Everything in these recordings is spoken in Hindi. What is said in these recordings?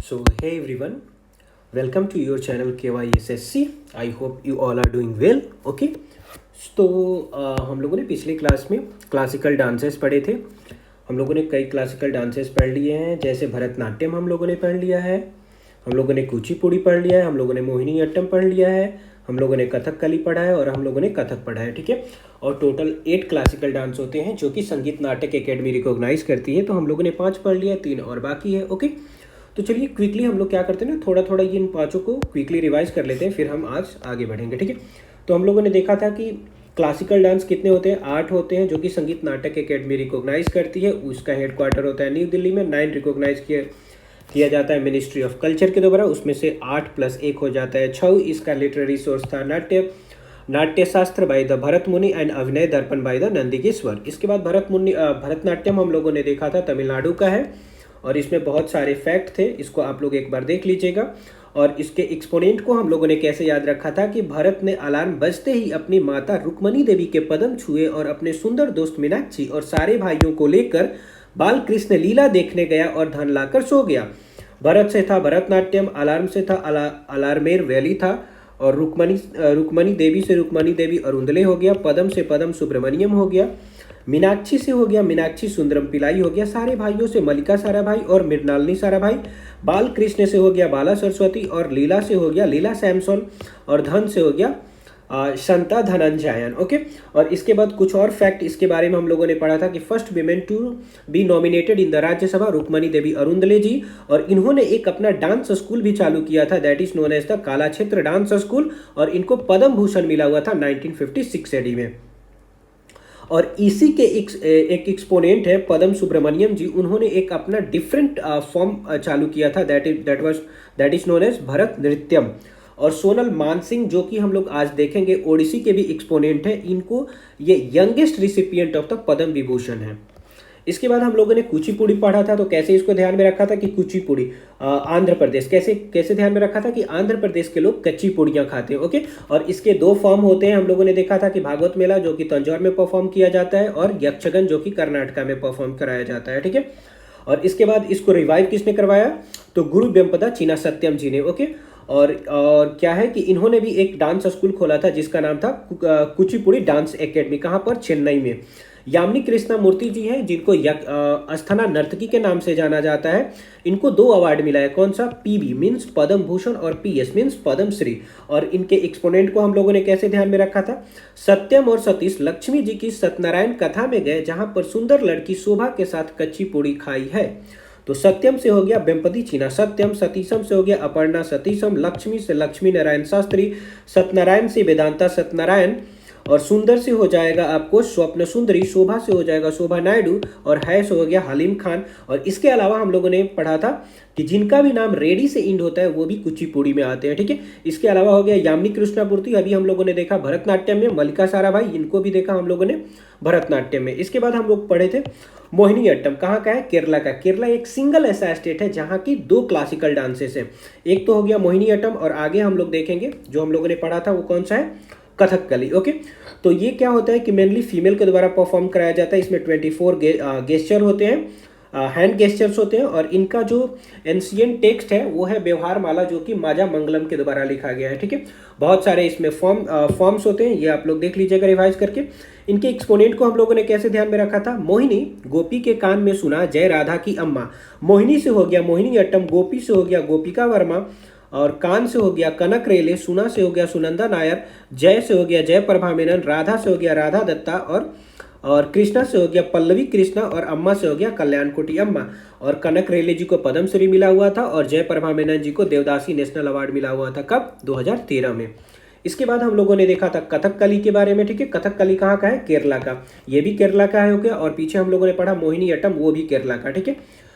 So, hey everyone, welcome to your channel KYSSC. I hope you all are doing well. Okay. तो हम लोगों ने पिछली क्लास में क्लासिकल डांसेस पढ़े थे। हम लोगों ने कई क्लासिकल डांसेस पढ़ लिए हैं, जैसे भरतनाट्यम हम लोगों ने पढ़ लिया है, हम लोगों ने कुचिपुड़ी पढ़ लिया है, हम लोगों ने मोहिनी अट्टम पढ़ लिया है, हम लोगों ने कथकली पढ़ा है और हम लोगों ने कथक पढ़ा है। ठीक है। और टोटल 8 क्लासिकल डांस होते हैं जो कि संगीत नाटक एकेडमी रिकॉग्नाइज करती है। तो हम लोगों ने 5 पढ़ लिया है, 3 और बाकी है। ओके। तो चलिए क्विकली हम लोग क्या करते हैं ना, थोड़ा थोड़ा ये इन पाँचों को क्विकली रिवाइज कर लेते हैं, फिर हम आज आगे बढ़ेंगे। ठीक है। तो हम लोगों ने देखा था कि क्लासिकल डांस कितने होते हैं, 8 होते हैं, जो कि संगीत नाटक एकेडमी रिकॉग्नाइज करती है। उसका हेडक्वार्टर होता है न्यू दिल्ली में। 9 रिकॉग्नाइज किया जाता है मिनिस्ट्री ऑफ कल्चर के द्वारा। उसमें से 8 + 1 हो जाता है 6। इसका लिटरेरी सोर्स था नाट्यशास्त्र बाय द भरत मुनि एंड अभिनय दर्पण बाय द नंदीकेश्वर। इसके बाद भरतनाट्यम हम लोगों ने देखा था तमिलनाडु का है, और इसमें बहुत सारे फैक्ट थे, इसको आप लोग एक बार देख लीजिएगा। और इसके एक्सपोनेंट को हम लोगों ने कैसे याद रखा था कि भरत ने अलार्म बजते ही अपनी माता रुक्मणी देवी के पदम छुए और अपने सुंदर दोस्त मीनाक्षी और सारे भाइयों को लेकर बाल कृष्ण लीला देखने गया और धन लाकर सो गया। भरत से था भरतनाट्यम, अलार्म से था अलार्मेर वैली था, और रुक्मणी देवी से रुक्मणी देवी अरुंदले हो गया, पदम से पदम सुब्रमण्यम हो गया, मीनाक्षी से हो गया मीनाक्षी सुंदरम पिलाई हो गया, सारे भाइयों से मल्लिका साराभाई और मृणालिनी साराभाई, बाल कृष्ण से हो गया बाला सरस्वती, और लीला से हो गया लीला सैमसन, और धन से हो गया शांता धनंजयन। ओके। और इसके बाद कुछ और फैक्ट इसके बारे में हम लोगों ने पढ़ा था कि first women to be nominated in the Rajya Sabha Rukmini Devi Arundale ji, और इन्होंने एक अपना डांस स्कूल भी चालू किया था, that is known as the Kalakshetra dance school, और इनको पद्म भूषण मिला हुआ था 1956 एडी में। और इसी के एक एक्सपोनेंट है पदम सुब्रमण्यम जी, उन्होंने एक अपना डिफरेंट फॉर्म चालू किया था, that is known as Bharat Nrityam. और सोनल मानसिंह, जो कि हम लोग आज देखेंगे, ओडिसी के भी एक्सपोनेंट है, इनको ये youngest recipient of the Padma Vibhushan है। इसके बाद हम लोगों ने कुचिपुड़ी पढ़ा था, तो कैसे इसको ध्यान में रखा था कि कुचिपुड़ी आंध्र प्रदेश, कैसे ध्यान में रखा था कि आंध्र प्रदेश के लोग कच्ची पुड़ियाँ खाते हैं। ओके। और इसके 2 फॉर्म होते हैं, हम लोगों ने देखा था कि भागवत मेला जो कि तंजौर में परफॉर्म किया जाता है, और यक्षगन जो कि कर्नाटका में परफॉर्म कराया जाता है। ठीक है। और इसके बाद इसको रिवाइव किसने करवाया, तो गुरु वेम्पदा चीना सत्यम जी ने। ओके। और क्या है कि इन्होंने भी एक डांस स्कूल खोला था जिसका नाम था कुचिपुड़ी डांस एकेडमी। कहाँ पर, चेन्नई में। यामिनी कृष्णा मूर्ति जी हैं, जिनको अस्थाना नर्तकी के नाम से जाना जाता है। इनको 2 अवार्ड मिला है, कौन सा, पीबी मीन्स पद्म भूषण और पीएस मीन्स पद्म श्री। और इनके एक्सपोनेंट को हम लोगों ने कैसे ध्यान में रखा था, सत्यम और सतीश लक्ष्मी जी की सत्यनारायण कथा में गए, जहां पर सुंदर लड़की शोभा के साथ कच्ची पूड़ी खाई है। तो सत्यम से हो गया वेम्पति चीना सत्यम, सतीशम से हो गया अपर्णा सतीशम, लक्ष्मी से लक्ष्मी नारायण शास्त्री, सत्यनारायण से वेदांता सत्यनारायण, और सुंदर से हो जाएगा आपको स्वप्न सुंदरी, शोभा से हो जाएगा शोभा नायडू, और है से हो गया हलीम खान। और इसके अलावा हम लोगों ने पढ़ा था कि जिनका भी नाम रेडी से इंड होता है वो भी कुचिपुड़ी में आते हैं। ठीक है। इसके अलावा हो गया यामिनी कृष्णामूर्ति, अभी हम लोगों ने देखा भरतनाट्यम में, मल्लिका साराभाई, इनको भी देखा हम लोगों ने भरतनाट्यम में। इसके बाद हम लोग पढ़े थे मोहिनी अट्टम, कहाँ का है, केरला का। केरला एक सिंगल ऐसा स्टेट है जहाँ की 2 क्लासिकल डांसेस है। एक तो हो गया मोहिनी अट्टम, और आगे हम लोग देखेंगे जो हम लोगों ने पढ़ा था वो कौन सा है, कथकली। ओके। तो ये क्या होता है कि मेनली फीमेल के द्वारा परफॉर्म कराया जाता है। इसमें 24 गेस्चर होते हैं, हैंड गेस्चर्स होते हैं, और इनका जो एंशिएंट टेक्स्ट है वो है व्यवहार माला, जो कि माजा मंगलम के द्वारा लिखा गया है। ठीक है। बहुत सारे इसमें फॉर्म्स होते हैं, ये आप लोग देख लीजिएगा रिवाइज करके। इनके एक्सपोनेंट को हम लोगों ने कैसे ध्यान में रखा था, मोहिनी गोपी के कान में सुना जय राधा की अम्मा, मोहिनी से हो गया मोहिनी अट्टम, गोपी से हो गया गोपिका वर्मा, और कान से हो गया कनक रेले, सुना से हो गया सुनंदा नायर, जय से हो गया जय प्रभा मेनन, राधा से हो गया राधा दत्ता, और कृष्णा से हो गया पल्लवी कृष्णा, और अम्मा से हो गया कल्याण कोटी अम्मा। और कनक रेले जी को पद्मश्री मिला हुआ था, और जय प्रभा मेनन जी को देवदासी नेशनल अवार्ड मिला हुआ था, कब, 2013 में। इसके बाद हम लोगों ने देखा था कथकली के बारे में। ठीक है। कथकली कहाँ का है, केरला का, ये भी केरला का है। हो गया। और पीछे हम लोगों ने पढ़ा मोहिनी अट्टम, वो भी केरला का। ठीक है।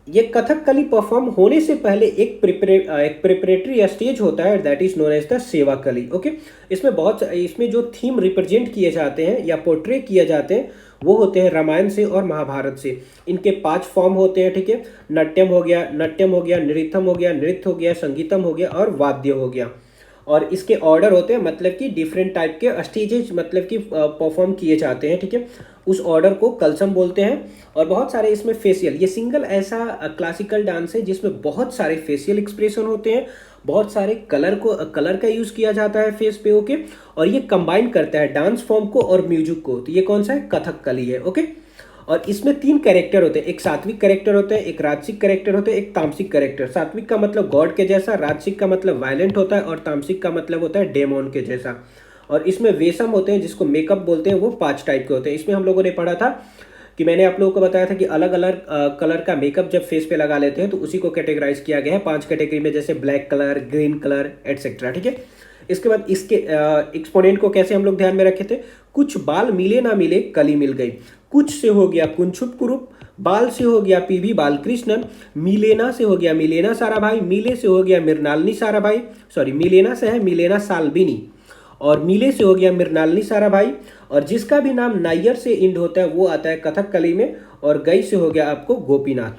ये कथकली परफॉर्म होने से पहले एक प्रिपरेटरी स्टेज होता है, that is known as the Sevakali. Okay. इसमें जो थीम रिप्रेजेंट किए जाते हैं या पोर्ट्रे किए जाते हैं वो होते हैं रामायण से और महाभारत से। इनके 5 फॉर्म होते हैं। ठीक है। नृत्यम हो गया, नृत्यम हो गया, नृत्य हो गया, संगीतम हो गया, और वाद्य हो गया। और इसके ऑर्डर होते हैं, मतलब कि डिफरेंट टाइप के स्टेजेस मतलब कि परफॉर्म किए जाते हैं। ठीक है। उस ऑर्डर को कलसम बोलते हैं। और बहुत सारे इसमें फेशियल, ये सिंगल ऐसा क्लासिकल डांस है जिसमें बहुत सारे फेशियल एक्सप्रेशन होते हैं, बहुत सारे कलर का यूज़ किया जाता है फेस पे। ओके, और ये कंबाइन करता है डांस फॉर्म को और म्यूजिक को। तो ये कौन सा है? कथकली है। ओके, और इसमें 3 कैरेक्टर होते हैं, एक सात्विक कैरेक्टर होता है, एक राजसिक कैरेक्टर होता है, एक तामसिक कैरेक्टर। सात्विक का मतलब गॉड के जैसा, राजसिक का मतलब वायलेंट होता है, और तामसिक का मतलब होता है डेमोन के जैसा। और इसमें वेशम होते हैं जिसको मेकअप बोलते हैं, वो 5 टाइप के होते हैं। इसमें हम लोगों ने पढ़ा था कि मैंने आप लोगों को बताया था कि अलग अलग कलर का मेकअप जब फेस पे लगा लेते हैं तो उसी को कैटेगराइज किया गया है 5 कैटेगरी में, जैसे black colour, green colour, etcetera. ठीक है, इसके बाद इसके एक्सपोनेंट को कैसे हम लोग ध्यान में रखे थे? कुछ बाल मिले ना मिले कली मिल गई, कुछ से हो गया कुंछुप कुरूप, बाल से हो गया पीवी बालकृष्णन, मिलेना से हो गया मिलेना सारा भाई, मिले से हो गया मृणालिनी सारा भाई, सॉरी मिलेना से है मिलेना साल्बिनी, और मिले से हो गया मृणालिनी सारा भाई। और जिसका भी नाम नायर से इंड होता है वो आता है कथकली में, और गई से हो गया आपको गोपीनाथ।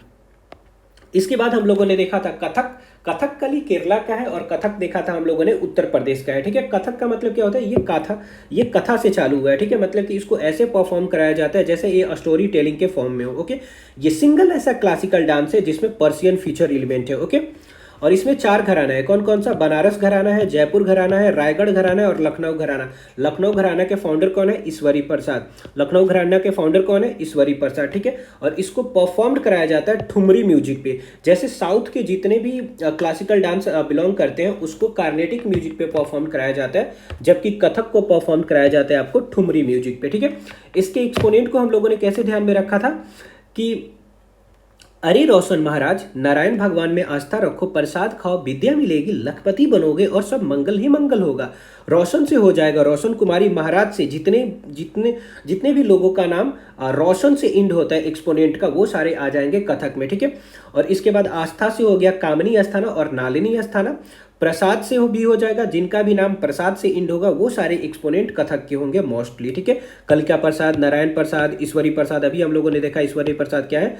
इसके बाद हम लोगों ने देखा था कथक। कथकली केरला का है, और कथक देखा था हम लोगों ने उत्तर प्रदेश का है। ठीक है, कथक का मतलब क्या होता है? ये कथा से चालू हुआ है। ठीक है, मतलब कि इसको ऐसे परफॉर्म कराया जाता है जैसे ये स्टोरी टेलिंग के फॉर्म में हो। ओके, ये सिंगल ऐसा क्लासिकल डांस है जिसमें पर्शियन फीचर एलिमेंट है। ओके, और इसमें 4 घराना है। कौन कौन सा? बनारस घराना है, जयपुर घराना है, रायगढ़ घराना है और लखनऊ घराना। लखनऊ घराना के फाउंडर कौन है? ईश्वरी प्रसाद। लखनऊ घराना के फाउंडर कौन है? ईश्वरी प्रसाद। ठीक है, और इसको परफॉर्म कराया जाता है ठुमरी म्यूजिक पे। जैसे साउथ के जितने भी क्लासिकल डांस बिलोंग करते हैं उसको कार्नेटिक म्यूजिक पे परफॉर्म कराया जाता है, जबकि कथक को परफॉर्म कराया जाता है आपको ठुमरी म्यूजिक पे। ठीक है, इसके एक्सपोनेंट को हम लोगों ने कैसे ध्यान में रखा था कि अरे रोशन महाराज, नारायण भगवान में आस्था रखो, प्रसाद खाओ, विद्या मिलेगी, लखपति बनोगे और सब मंगल ही मंगल होगा। रोशन से हो जाएगा, रोशन कुमारी महाराज से जितने जितने जितने भी लोगों का नाम रोशन से इंड होता है एक्सपोनेंट का, वो सारे आ जाएंगे कथक में। ठीक है, और इसके बाद आस्था से हो गया कामनी अस्थाना और नालिनी अस्थाना। प्रसाद से भी हो जाएगा, जिनका भी नाम प्रसाद से इंड होगा वो सारे एक्सपोनेंट कथक के होंगे मोस्टली। ठीक है, कलिका प्रसाद, नारायण प्रसाद, ईश्वरी प्रसाद, अभी हम लोगों ने देखा ईश्वरी प्रसाद क्या है,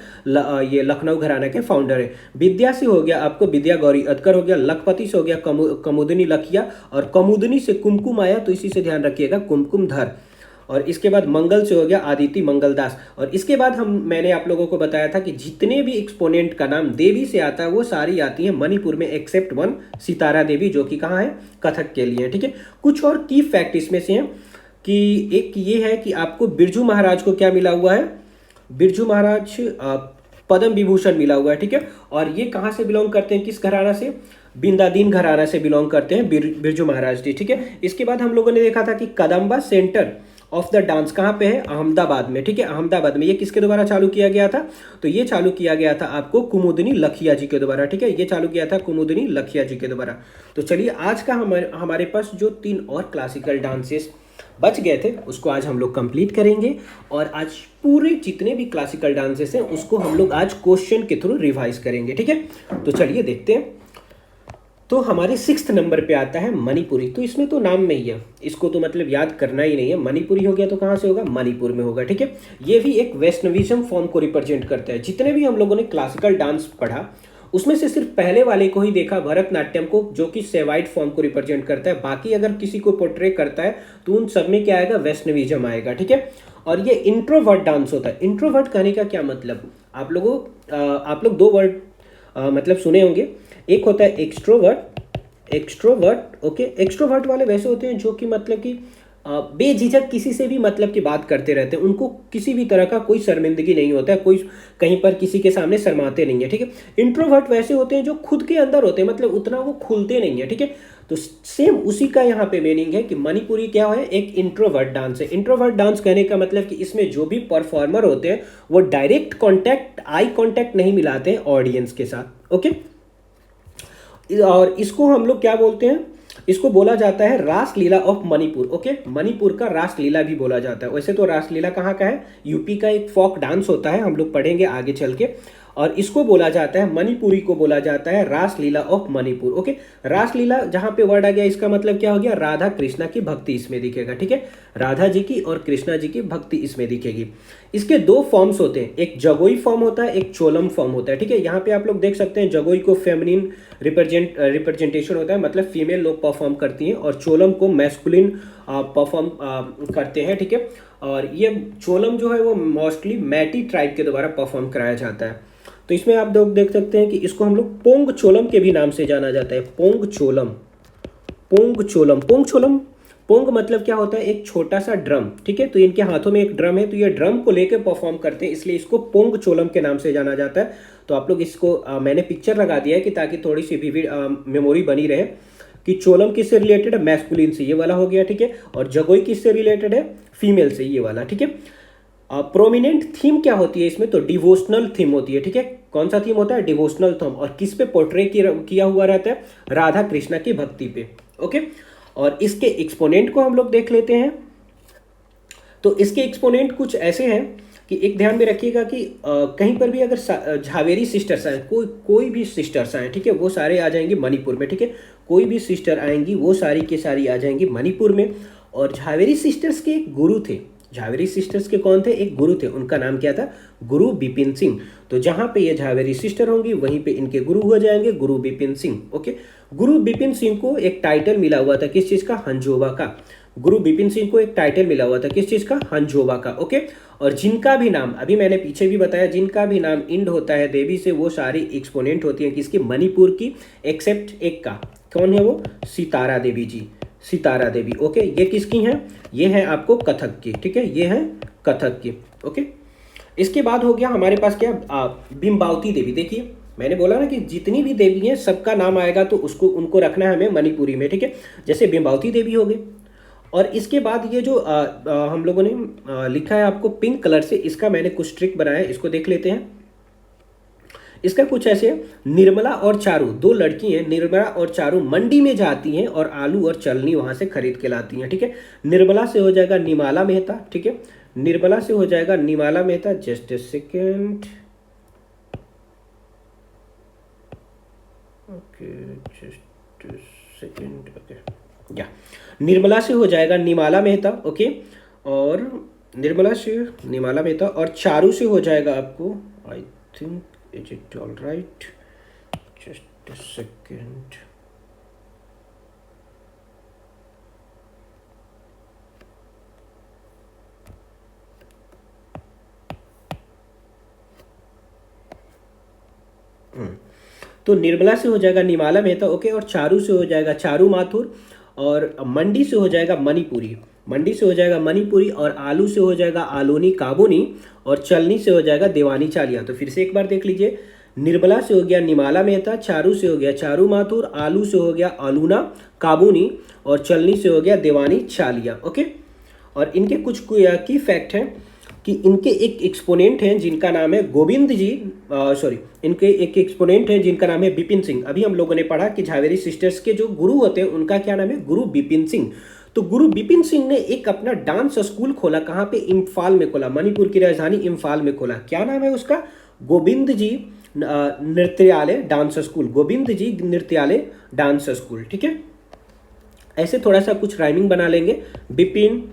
ये लखनऊ घराना के फाउंडर है। विद्या से हो गया आपको विद्या गौरी अतकर हो गया, लखपति से हो गया कमुदनी लखिया, और कमुदनी से कुमकुम आया तो इसी से ध्यान रखिएगा कुमकुम धर। और इसके बाद मंगल से हो गया आदिति मंगलदास। और इसके बाद मैंने आप लोगों को बताया था कि जितने भी एक्सपोनेंट का नाम देवी से आता है वो सारी आती है मणिपुर में, एक्सेप्ट 1 सितारा देवी, जो कि कहाँ है? कथक के लिए। ठीक है, कुछ और की फैक्ट इसमें से हैं कि एक ये है कि आपको बिरजू महाराज को क्या मिला हुआ है? बिरजू महाराज पद्म विभूषण मिला हुआ है। ठीक है, और ये कहाँ से बिलोंग करते हैं? किस घराना से? बिंदादीन घराना से बिलोंग करते हैं बिरजू महाराज जी। ठीक है, इसके बाद हम लोगों ने देखा था कि Kadamba centre of the dance कहाँ पे है? अहमदाबाद में। ठीक है, अहमदाबाद में। ये किसके द्वारा चालू किया गया था? तो ये चालू किया गया था आपको कुमुदनी लखिया जी के द्वारा। ठीक है, ये चालू किया था कुमुदनी लखिया जी के द्वारा। तो चलिए, आज का हमारे पास जो 3 और क्लासिकल डांसेस बच गए थे उसको आज हम लोग कंप्लीट करेंगे, और आज पूरे जितने भी क्लासिकल डांसेस हैं उसको हम लोग आज क्वेश्चन के थ्रू रिवाइज करेंगे। ठीक है, तो चलिए देखते हैं। तो हमारे 6th नंबर पे आता है मणिपुरी। तो इसमें तो नाम में ही है, इसको तो मतलब याद करना ही नहीं है। मणिपुरी हो गया तो कहाँ से होगा? मणिपुर में होगा। ठीक है, ये भी एक वैष्णविज्म फॉर्म को रिप्रेजेंट करता है। जितने भी हम लोगों ने क्लासिकल डांस पढ़ा उसमें से सिर्फ पहले वाले को ही देखा, भरतनाट्यम को, जो कि सेवाइट फॉर्म को रिप्रेजेंट करता है। बाकी अगर किसी को पोर्ट्रे करता है तो उन सब में क्या आएगा? वैष्णविज्म आएगा। ठीक है, और ये इंट्रोवर्ट डांस होता है। इंट्रोवर्ट कहने का क्या मतलब? आप लोग 2 वर्ड मतलब सुने होंगे। एक होता है एक्सट्रोवर्ट। ओके, एक्सट्रोवर्ट वाले वैसे होते हैं जो कि मतलब कि बेझिझक किसी से भी मतलब की बात करते रहते हैं, उनको किसी भी तरह का कोई शर्मिंदगी नहीं होता है, कोई कहीं पर किसी के सामने शर्माते नहीं है। ठीक है, इंट्रोवर्ट वैसे होते हैं जो खुद के अंदर होते हैं, मतलब उतना वो खुलते नहीं है। ठीक है, तो सेम उसी का यहाँ पे मीनिंग है कि मणिपुरी क्या है? एक इंट्रोवर्ट डांस है। इंट्रोवर्ट डांस कहने का मतलब कि इसमें जो भी परफॉर्मर होते हैं वो डायरेक्ट कॉन्टैक्ट, आई कॉन्टैक्ट नहीं मिलाते हैं ऑडियंस के साथ। ओके, और इसको हम लोग क्या बोलते हैं? इसको बोला जाता है रासलीला ऑफ मणिपुर। ओके, मणिपुर का रासलीला भी बोला जाता है। वैसे तो रासलीला कहाँ का है? यूपी का एक फोक डांस होता है, हम लोग पढ़ेंगे आगे चल के। और इसको बोला जाता है, मणिपुरी को बोला जाता है रासलीला ऑफ मणिपुर। ओके, रासलीला जहां पे वर्ड आ गया इसका मतलब क्या हो गया, राधा कृष्णा की भक्ति इसमें दिखेगा। ठीक है, राधा जी की और कृष्णा जी की भक्ति इसमें दिखेगी। इसके दो फॉर्म्स होते हैं, एक जगोई फॉर्म होता है, एक चोलम फॉर्म होता है। ठीक है, यहाँ पे आप लोग देख सकते हैं जगोई को फेमिनिन रिप्रेजेंटेशन होता है, मतलब फीमेल लोग परफॉर्म करती हैं, और चोलम को मैस्कुलिन परफॉर्म करते हैं। ठीक है, और ये चोलम जो है वो मोस्टली मैटी ट्राइब के द्वारा परफॉर्म कराया जाता है। तो इसमें आप लोग देख सकते हैं कि इसको हम लोग पोंग चोलम के भी नाम से जाना जाता है, पोंग चोलम, पोंग चोलम, पोंग चोलम। पोंग मतलब क्या होता है, एक छोटा सा ड्रम। ठीक है, तो इनके हाथों में एक ड्रम है, तो ये ड्रम को लेकर परफॉर्म करते हैं, इसलिए इसको पोंग चोलम के नाम से जाना जाता है। तो आप लोग इसको मैंने पिक्चर लगा दिया है कि ताकि थोड़ी सी विविड मेमोरी बनी रहे कि चोलम किससे रिलेटेड है, मैस्कुलिन से, ये वाला हो गया। ठीक है, और जगोई किससे रिलेटेड है, फीमेल से, ये वाला। ठीक है, प्रोमिनेंट थीम क्या होती है इसमें, तो डिवोशनल थीम होती है। ठीक है, कौन सा थीम होता है, डिवोशनल थीम, और किस पे पोर्ट्रे किया हुआ रहता है, राधा कृष्णा की भक्ति पे। ओके, और इसके एक्सपोनेंट को हम लोग देख लेते हैं। तो इसके एक्सपोनेंट कुछ ऐसे हैं कि एक ध्यान में रखिएगा कि कहीं पर भी अगर झावेरी सिस्टर्स आए, कोई भी सिस्टर्स आए, ठीक है, वो सारे आ जाएंगे मणिपुर में। ठीक है, कोई भी सिस्टर आएंगी वो सारी की सारी आ जाएंगी मणिपुर में। और झावेरी सिस्टर्स के एक गुरु थे, झावेरी सिस्टर्स के कौन थे, एक गुरु थे, उनका नाम क्या था, गुरु बिपिन सिंह। तो जहां पे ये झावेरी सिस्टर होंगी वहीं पे इनके गुरु हो जाएंगे, गुरु बिपिन सिंह। ओके, गुरु बिपिन सिंह को एक टाइटल मिला हुआ था, किस चीज का, हंजोबा का। गुरु बिपिन सिंह को एक टाइटल मिला हुआ था, किस चीज का, हंजोबा का। ओके, और जिनका भी नाम, अभी मैंने पीछे भी बताया, जिनका भी नाम इंड होता है देवी से, वो सारी एक्सपोनेंट होती है किसकी, मणिपुर की, एक्सेप्ट एक का। कौन है वो, सितारा देवी जी, सितारा देवी। ओके, ये किसकी हैं, ये है आपको कथक की। ठीक है, ये है कथक की। ओके, इसके बाद हो गया हमारे पास क्या, बिंबावती देवी। देखिए मैंने बोला ना कि जितनी भी देवी हैं सबका नाम आएगा तो उसको उनको रखना है हमें मणिपुरी में। ठीक है, जैसे बिंबावती देवी हो गई। और इसके बाद ये जो हम लोगों ने लिखा है आपको पिंक कलर से, इसका मैंने कुछ ट्रिक बनाया है, इसको देख लेते हैं। इसका कुछ ऐसे, निर्मला और चारू, दो लड़की हैं, निर्मला और चारू मंडी में जाती हैं और आलू और चलनी वहां से खरीद के लाती हैं। ठीक है, निर्मला से हो जाएगा निमाला मेहता। ठीक है, निर्मला से हो जाएगा Nirmala Mehta. Just a second, okay, just a second. Okay, या निर्मला से हो जाएगा निमाला मेहता। ओके, और निर्मला से निमाला मेहता, और चारू से हो जाएगा आपको, I think, is it all right, just a second, तो निर्मला से हो जाएगा निमाला मेहता। ओके, और चारू से हो जाएगा चारू माथुर, और मंडी से हो जाएगा मणिपुरी, मंडी से हो जाएगा मणिपुरी, और आलू से हो जाएगा आलोनी काबूनी, और चलनी से हो जाएगा देवानी चालिया। तो फिर से एक बार देख लीजिए, निर्मला से हो गया निमाला मेहता, चारू से हो गया चारू माथुर, आलू से हो गया आलूना काबूनी, और चलनी से हो गया देवानी चालिया। ओके, और इनके कुछ की फैक्ट हैं कि इनके एक एक्सपोनेंट हैं जिनका नाम है गोविंद जी, सॉरी, इनके एक एक्सपोनेंट हैं जिनका नाम है बिपिन सिंह। अभी हम लोगों ने पढ़ा कि झावेरी सिस्टर्स के जो गुरु होते हैं उनका क्या नाम है, गुरु बिपिन सिंह। तो गुरु बिपिन सिंह ने एक अपना डांस स्कूल खोला, कहाँ पे, इम्फाल में खोला, मणिपुर की राजधानी इम्फाल में खोला। क्या नाम है उसका, Govind ji Nrityalaya dance school, Govind ji Nrityalaya dance school. ठीक है, ऐसे थोड़ा सा कुछ राइमिंग बना लेंगे, Bipin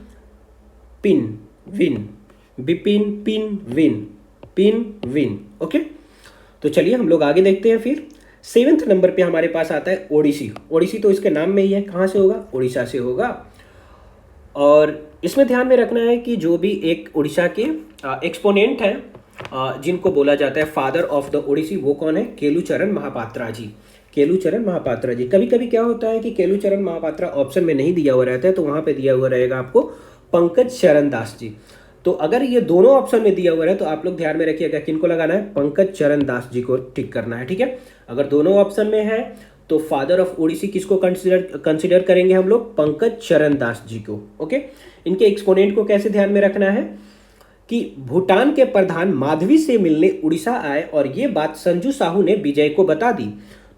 pin win, Bipin pin win, pin win. Okay, तो चलिए हम लोग आगे देखते हैं। फिर 7वें नंबर पे हमारे पास आता है ओडिसी। ओडिसी तो इसके नाम में ही है, कहाँ से होगा, उड़ीसा से होगा। और इसमें ध्यान में रखना है कि जो भी एक उड़ीसा के एक्सपोनेंट हैं जिनको बोला जाता है फादर ऑफ द ओडिसी, वो कौन है, केलुचरण महापात्रा जी, केलुचरण महापात्रा जी। कभी कभी क्या होता है कि केलुचरण महापात्रा ऑप्शन में नहीं दिया हुआ रहता है, तो वहाँ पे दिया हुआ रहेगा आपको पंकज चरण दास जी। तो अगर ये दोनों ऑप्शन में दिया हुआ है तो आप लोग ध्यान में रखिएगा किनको लगाना है, पंकज चरण दास जी को टिक करना है। ठीक है, अगर दोनों ऑप्शन में है तो फादर ऑफ ओडिसी किसको कंसिडर करेंगे हम लोग, पंकज चरण दास जी को। ओके, इनके एक्सपोनेंट को कैसे ध्यान में रखना है कि भूटान के प्रधान माधवी से मिलने उड़ीसा आए और ये बात संजू साहू ने विजय को बता दी।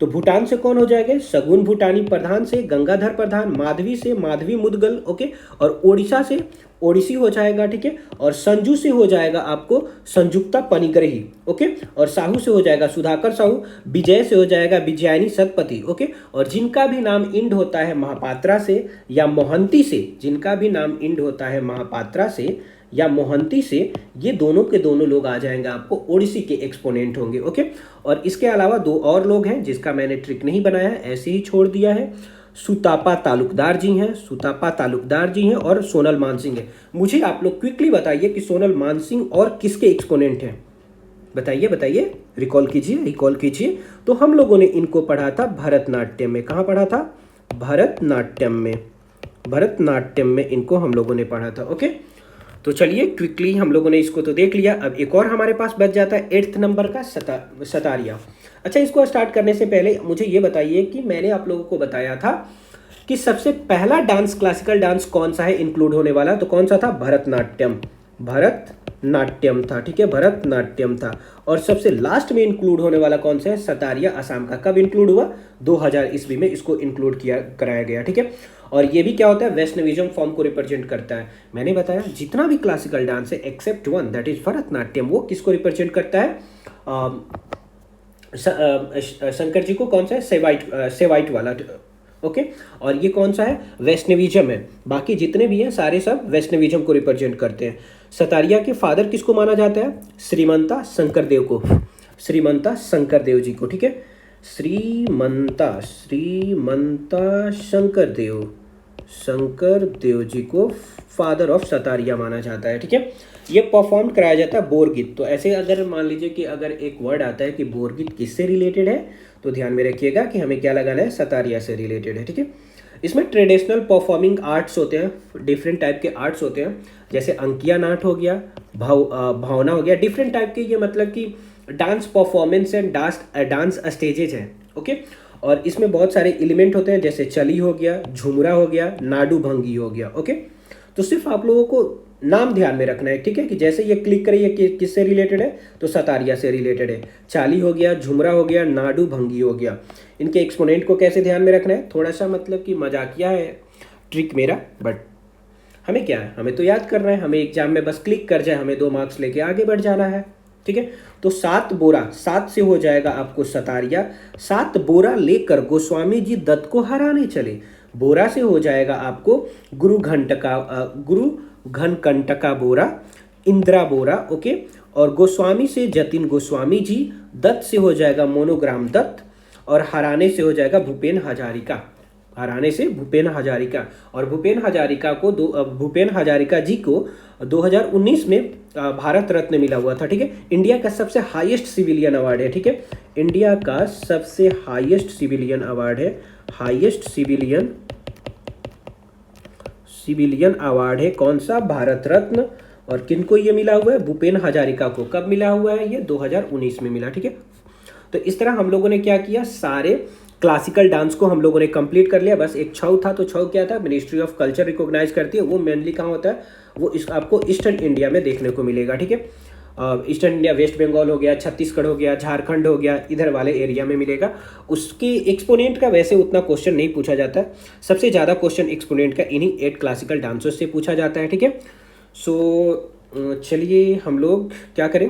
तो भूटान से कौन हो जाएगा, शगुन भूटानी, प्रधान से गंगाधर प्रधान, माधवी से माधवी मुदगल, ओके, और ओडिशा से ओडिसी हो जाएगा, ठीक है, और संजू से हो जाएगा आपको संजुक्ता पनिग्रही, ओके, और साहू से हो जाएगा सुधाकर साहू, विजय से हो जाएगा विजयानी सतपति, ओके, और जिनका भी नाम इंड होता है महापात्रा से या मोहंती से, जिनका भी नाम इंड होता है महापात्रा से या मोहंती से, ये दोनों के दोनों लोग आ जाएंगे आपको ओडिसी के एक्सपोनेंट होंगे, ओके। और इसके अलावा दो और लोग हैं जिसका मैंने ट्रिक नहीं बनाया है, ऐसे ही छोड़ दिया है। सुतापा तालुकदार जी हैं, सुतापा तालुकदार जी हैं, और सोनल मानसिंह है। मुझे आप लोग क्विकली बताइए कि सोनल मानसिंह और किसके एक्सपोनेंट हैं, बताइए बताइए, रिकॉल कीजिए रिकॉल कीजिए। तो हम लोगों ने इनको पढ़ा था भरतनाट्यम में, कहाँ पढ़ा था, भरतनाट्यम में, भरतनाट्यम में इनको हम लोगों ने पढ़ा था, ओके। तो चलिए क्विकली हम लोगों ने इसको तो देख लिया। अब एक और हमारे पास बच जाता है 8th नंबर का सतारिया। अच्छा, इसको स्टार्ट करने से पहले मुझे ये बताइए कि मैंने आप लोगों को बताया था कि सबसे पहला डांस, क्लासिकल डांस कौन सा है इंक्लूड होने वाला, तो कौन सा था, भरतनाट्यम, भरतनाट्यम था, ठीक है, भरतनाट्यम था। और सबसे लास्ट में इंक्लूड होने वाला कौन सा है, सतारिया असम का। कब इंक्लूड हुआ, 2000 ईस्वी में इसको इंक्लूड कराया गया, ठीक है। और ये भी क्या होता है, वैष्णविज्म फॉर्म को रिप्रेजेंट करता है। मैंने बताया जितना भी क्लासिकल डांस है except one, that is Bharatanatyam, वो किसको रिप्रेजेंट करता है, शंकर जी को। कौन सा है, सेवाइट वाला, ओके। और ये कौन सा है, वैष्णविज्म है। बाकी जितने भी हैं सारे सब वैष्णविज्म को रिप्रेजेंट करते हैं। सतारिया के फादर किसको माना जाता है, श्रीमंता शंकरदेव को, श्रीमंता शंकरदेव जी को, ठीक है, श्रीमंता शंकर देव जी को फादर ऑफ सतारिया माना जाता है, ठीक है। ये परफॉर्म कराया जाता है बोरगीत। तो ऐसे अगर मान लीजिए कि अगर एक वर्ड आता है कि बोरगीत किससे रिलेटेड है, तो ध्यान में रखिएगा कि हमें क्या लगाना है, सतारिया से रिलेटेड है, ठीक है। इसमें ट्रेडिशनल परफॉर्मिंग आर्ट्स होते हैं, डिफरेंट टाइप के आर्ट्स होते हैं, जैसे अंकिया नाट हो गया, भावना हो गया, डिफरेंट टाइप के, ये मतलब कि dance performance and dance stages हैं, ओके। और इसमें बहुत सारे एलिमेंट होते हैं, जैसे चली हो गया, झुमरा हो गया, नाडू भंगी हो गया, ओके। तो सिर्फ आप लोगों को नाम ध्यान में रखना है, ठीक है, कि जैसे ये क्लिक करिए कि किससे रिलेटेड है, तो सतारिया से रिलेटेड है। चाली हो गया, झुमरा हो गया, नाडू भंगी हो गया। इनके एक्सपोनेंट को कैसे ध्यान में रखना है, थोड़ा सा मतलब कि मजाकिया है ट्रिक मेरा, बट हमें क्या है, हमें तो याद करना है, हमें एग्जाम में बस क्लिक कर जाए, हमें 2 मार्क्स लेके आगे बढ़ जाना है, ठीक है। तो 7 बोरा, 7 से हो जाएगा आपको सतारिया। 7 बोरा लेकर गोस्वामी जी दत्त को हराने चले, बोरा से हो जाएगा आपको गुरु घनकंटका बोरा, इंदिरा बोरा, ओके। और गोस्वामी से जतिन गोस्वामी जी, दत्त से हो जाएगा मोनोग्राम दत्त, और हराने से हो जाएगा भूपेन हजारिका, हराने से भूपेन हजारिका। और भूपेन हजारिका जी को 2019 में भारत रत्न मिला हुआ था, ठीक है। इंडिया का सबसे हाईएस्ट सिविलियन अवार्ड है, ठीक है, इंडिया का सबसे हाईएस्ट सिविलियन अवार्ड है, हाईएस्ट सिविलियन अवार्ड है कौन सा, भारत रत्न। और किनको ये मिला हुआ है, भूपेन हजारिका को। कब मिला हुआ है ये, 2019 में मिला, ठीक है। तो इस तरह हम लोगों ने क्या किया, सारे क्लासिकल डांस को हम लोगों ने कंप्लीट कर लिया। बस एक छऊ था, तो छऊ क्या था, मिनिस्ट्री ऑफ कल्चर रिकॉग्नाइज करती है, वो मेनली कहाँ होता है, वो आपको ईस्टर्न इंडिया में देखने को मिलेगा, ठीक है। ईस्टर्न इंडिया, वेस्ट बंगाल हो गया, छत्तीसगढ़ हो गया, झारखंड हो गया, इधर वाले एरिया में मिलेगा। उसके एक्सपोनेंट का वैसे उतना क्वेश्चन नहीं पूछा जाता है, सबसे ज़्यादा क्वेश्चन एक्सपोनेंट का इन्हीं 8 क्लासिकल डांसर्स से पूछा जाता है, ठीक है। सो चलिए हम लोग क्या करें,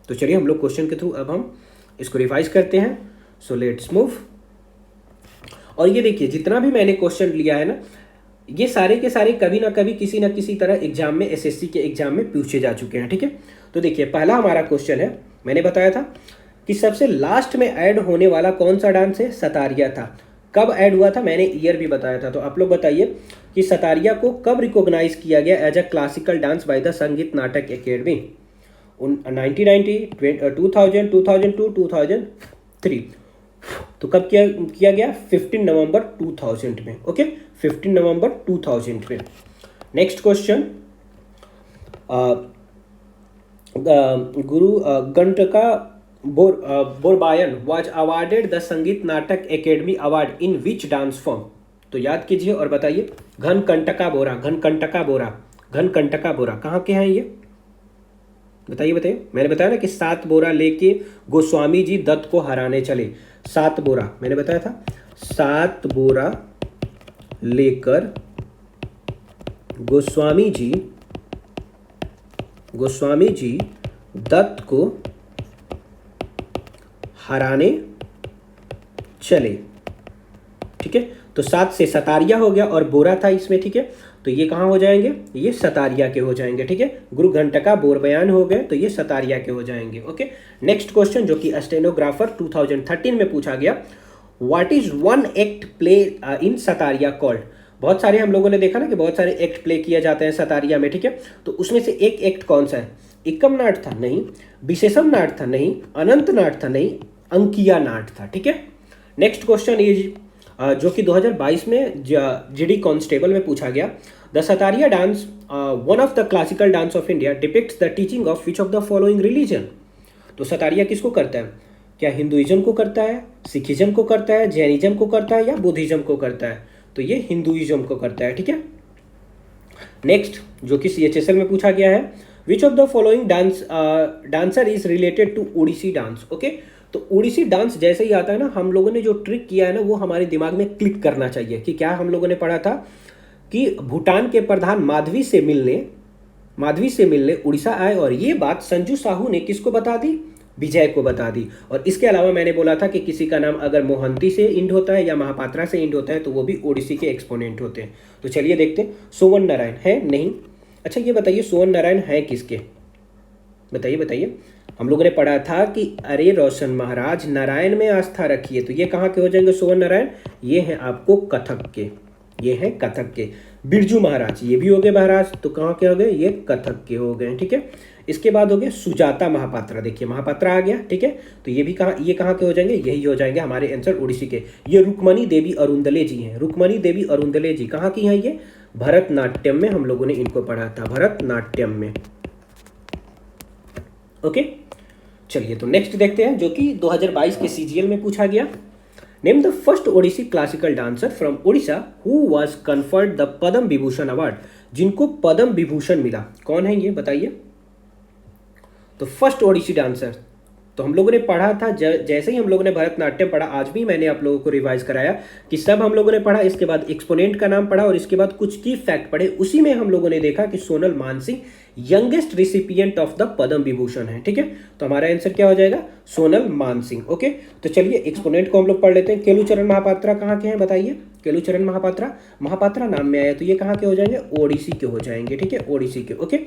तो चलिए हम लोग क्वेश्चन के थ्रू अब हम इसको रिवाइज करते हैं। So let's move. और ये देखिए जितना भी मैंने क्वेश्चन लिया है ना, ये सारे के सारे कभी ना कभी किसी ना किसी तरह एग्जाम में, एसएससी के एग्जाम में पूछे जा चुके हैं, ठीक है। तो देखिए पहला हमारा क्वेश्चन है, मैंने बताया था कि सबसे लास्ट में ऐड होने वाला कौन सा डांस है, सतारिया था। कब ऐड हुआ था, मैंने ईयर भी बताया था। तो आप लोग बताइए कि सतारिया को कब रिकॉग्नाइज किया गया as a classical dance by the Sangeet Natak academy, 1990, 2000, 2002, 2003। तो कब किया गया, 15 नवंबर 2000 में, ओके, 15 नवंबर 2000 में। Next question, Guru गंटका बोरबायन was awarded the Sangeet Natak academy award in which dance form. तो याद कीजिए और बताइए, घनकंटका बोरा, घनकंटका बोरा, घनकंटका बोरा कहाँ के हैं ये, बताइए बताइए। मैंने बताया ना कि 7 बोरा लेके गोस्वामी जी दत्त को हराने चले। 7 बोरा मैंने बताया था, 7 बोरा लेकर गोस्वामी जी दत्त को हराने चले। ठीक है, तो 7 से सतारिया हो गया और बोरा था इसमें। ठीक है, तो ये कहाँ हो जाएंगे, ये सतारिया के हो जाएंगे। ठीक है, गुरु घंटका बोर बयान हो गए तो ये सतारिया के हो जाएंगे। ओके, नेक्स्ट क्वेश्चन जो कि स्टेनोग्राफर 2013 में पूछा गया, what is one act play in Sattriya called. बहुत सारे हम लोगों ने देखा ना कि बहुत सारे एक्ट प्ले किए जाते हैं सतारिया में। ठीक है, तो उसमें से एक एक्ट कौन सा है, एकम नाट था नहीं, विशेषम नाट था नहीं, अनंत नाट था नहीं, अंकिया नाट था। ठीक है, नेक्स्ट क्वेश्चन इज जो कि 2022 में जीडी कांस्टेबल में पूछा गया, the Sattriya dance one of the classical dance of India depicts the teaching of which of the following religion. तो सतारिया किसको करता है, क्या हिंदुइज्म को करता है, सिखिज्म को करता है, जैनिज्म को करता है या बुद्धिज्म को करता है, तो ये हिंदुइज्म को करता है। ठीक है, नेक्स्ट जो कि CHSL में पूछा गया है, which of the following dancer is related to Odissi dance. Okay, तो ओडिसी डांस जैसे ही आता है ना, हम लोगों ने जो ट्रिक किया है ना वो हमारे दिमाग में क्लिक करना चाहिए कि क्या हम लोगों ने पढ़ा था कि भूटान के प्रधान माधवी से मिलने उड़ीसा आए और ये बात संजू साहू ने किसको बता दी, विजय को बता दी। और इसके अलावा मैंने बोला था कि किसी का नाम अगर मोहंती से इंड होता है या महापात्रा से इंड होता है तो वो भी ओडिसी के एक्सपोनेंट होते हैं। तो चलिए देखते हैं, सोवन नारायण है नहीं। अच्छा ये बताइए सोवन नारायण है किसके, बताइए। हम लोगों ने पढ़ा था कि अरे रोशन महाराज नारायण में आस्था रखिए, तो ये कहाँ के हो जाएंगे सोवन नारायण, ये हैं आपको कथक के, ये हैं कथक के। बिरजू महाराज ये भी हो गए महाराज, तो कहाँ के हो गए, ये कथक के हो गए। ठीक है, इसके बाद हो गए सुजाता महापात्रा, देखिए महापात्रा आ गया। ठीक है, तो ये कहाँ के हो जाएंगे, यही हो जाएंगे हमारे आंसर ओडिसी के। ये रुक्मणी देवी अरुंदले जी हैं, रुक्मणी देवी अरुंदले जी कहाँ की हैं, ये भरतनाट्यम में हम लोगों ने इनको पढ़ा था, भरतनाट्यम में। ओके, चलिए तो नेक्स्ट देखते हैं जो कि 2022 के CGL में पूछा गया, name the first Odissi classical dancer from Odisha who was conferred the Padma Vibhushan award, जिनको पद्म विभूषण मिला, कौन है ये बताइए। तो फर्स्ट ओडिसी डांसर, तो हम लोगों ने पढ़ा था जैसे ही हम लोगों ने भरतनाट्यम पढ़ा, आज भी मैंने आप लोगों को रिवाइज कराया कि सब हम लोगों ने पढ़ा, इसके बाद एक्सपोनेंट का नाम पढ़ा और इसके बाद कुछ की फैक्ट पढ़े। उसी में हम लोगों ने देखा कि Sonal Mansingh youngest recipient of the Padma Vibhushan है। ठीक है, तो हमारा आंसर क्या हो जाएगा, सोनल मानसिंह। ओके, तो चलिए एक्सपोनेंट को हम लोग पढ़ लेते हैं। केलुचरण महापात्रा कहाँ के हैं बताइए, केलुचरण महापात्रा नाम में आया तो ये कहाँ के हो जाएंगे, ओडिसी के हो जाएंगे। ठीक है, ओडिसी के। ओके,